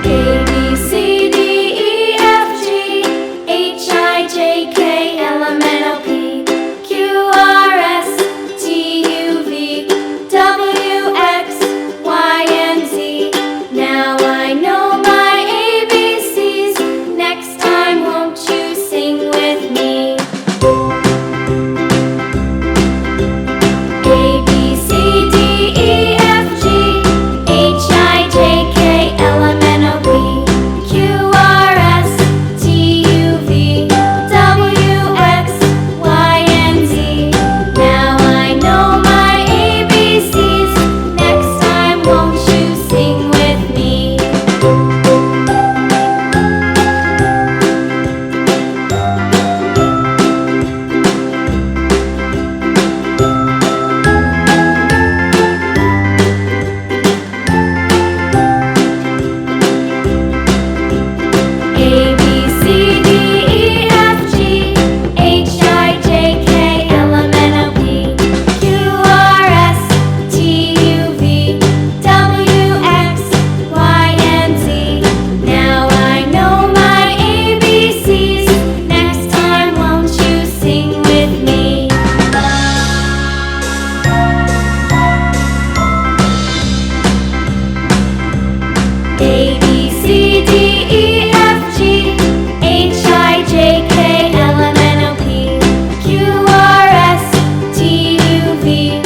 A, B, C, D, E, F, G, H, I, J, K, L, M, N, O, P, Q, R, S, T, U, V, W, X, Y, and Z. Now I know my ABCs. Next time, won't you sing with me? A, B, C, D, E, F, G, H, I, J, K, L, M, N, O, P, Q, R, S, T, U, V, W, X, Y, and Z. Now I know my ABCs. Next time, won't you sing with me? A, B, C, D, E, F, G, H, I, J, K, L, M, N, O, P, Q, R, S, T, U, V, W, X, Y, and Z. Now I know my ABCs. Next time, won't you sing with me? A, B, C, D, E, F, G, H, I, J, K, L, M, N, O, P, Q, R, S, T, U, V,